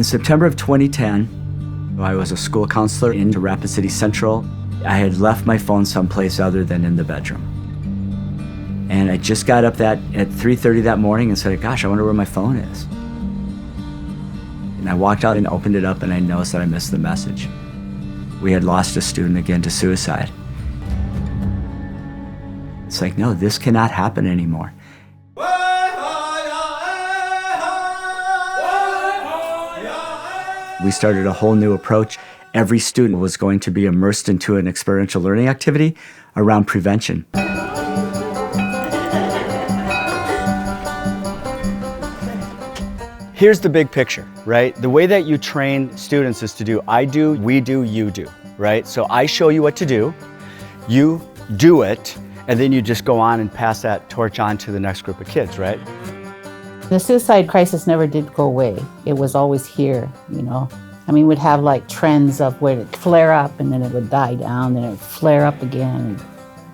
In September of 2010, I was a school counselor in Rapid City Central. I had left my phone someplace other than in the bedroom. And I just got up at 3:30 that morning and said, gosh, I wonder where my phone is. And I walked out and opened it up and I noticed that I missed the message. We had lost a student again to suicide. It's like, no, this cannot happen anymore. We started a whole new approach. Every student was going to be immersed into an experiential learning activity around prevention. Here's the big picture, right? The way that you train students is to do I do, we do, you do, right? So I show you what to do, you do it, and then you just go on and pass that torch on to the next group of kids, right? The suicide crisis never did go away. It was always here, you know. I mean, we'd have like trends of where it'd flare up and then it would die down, then it would flare up again.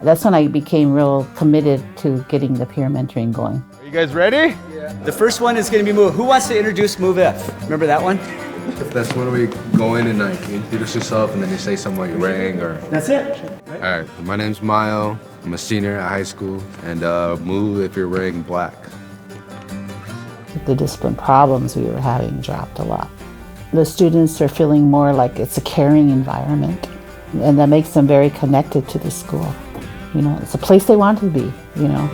That's when I became real committed to getting the peer mentoring going. Are you guys ready? Yeah. The first one is going to be Move. Who wants to introduce Move If? Remember that one? That's when we go in and like introduce yourself and then you say something about your rank or... That's it. All right, my name's Mile. I'm a senior at high school. And move if you're wearing black. The discipline problems we were having dropped a lot. The students are feeling more like it's a caring environment, and that makes them very connected to the school. You know, it's a place they want to be, you know.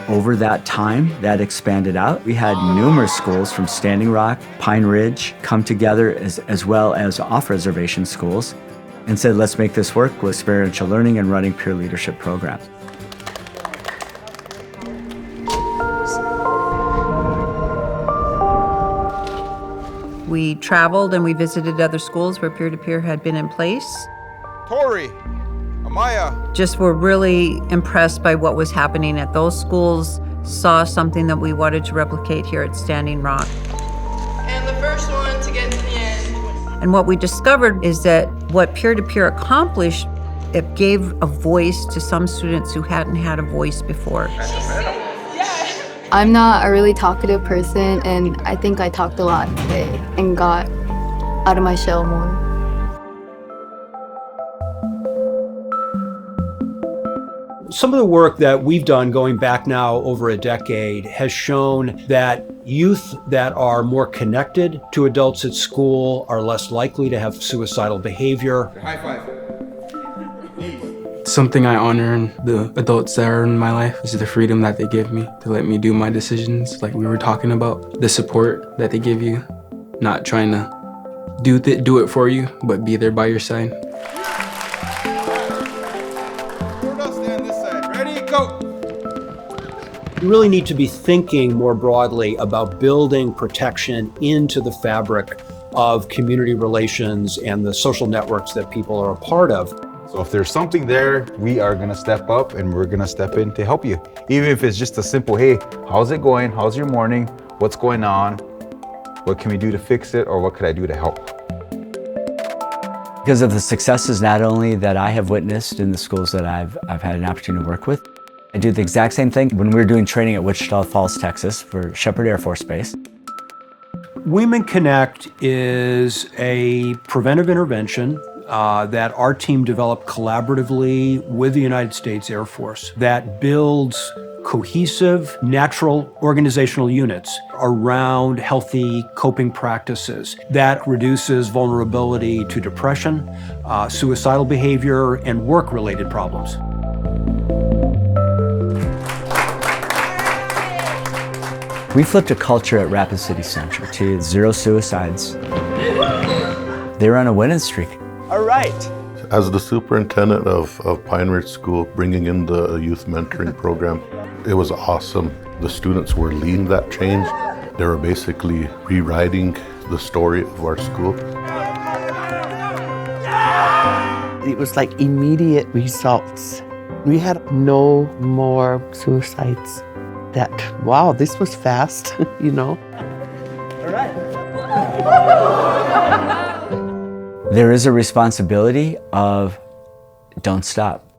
Over that time, that expanded out. We had numerous schools from Standing Rock, Pine Ridge come together as well as off-reservation schools and said, let's make this work with experiential learning and running peer leadership programs. We traveled and we visited other schools where peer-to-peer had been in place. Tori, Amaya. Just were really impressed by what was happening at those schools, saw something that we wanted to replicate here at Standing Rock. And the first one to get to the end. And what we discovered is that what peer-to-peer accomplished, it gave a voice to some students who hadn't had a voice before. I'm not a really talkative person, and I think I talked a lot today and got out of my shell more. Some of the work that we've done going back now over a decade has shown that youth that are more connected to adults at school are less likely to have suicidal behavior. High five. Something I honor in the adults that are in my life is the freedom that they give me to let me do my decisions, like we were talking about. The support that they give you, not trying to do it for you, but be there by your side. Stand this side. Ready, go. You really need to be thinking more broadly about building protection into the fabric of community relations and the social networks that people are a part of. So if there's something there, we are gonna step up and we're gonna step in to help you. Even if it's just a simple, hey, how's it going? How's your morning? What's going on? What can we do to fix it? Or what could I do to help? Because of the successes not only that I have witnessed in the schools that I've had an opportunity to work with, I do the exact same thing when we were doing training at Wichita Falls, Texas for Shepherd Air Force Base. Women Connect is a preventive intervention that our team developed collaboratively with the United States Air Force that builds cohesive, natural organizational units around healthy coping practices that reduces vulnerability to depression, suicidal behavior, and work-related problems. We flipped a culture at Rapid City Central to 0 suicides. They were on a winning streak. All right. As the superintendent of Pine Ridge School, bringing in the youth mentoring program, it was awesome. The students were leading that change. They were basically rewriting the story of our school. It was like immediate results. We had no more suicides. That, wow, this was fast, you know. All right. There is a responsibility of don't stop.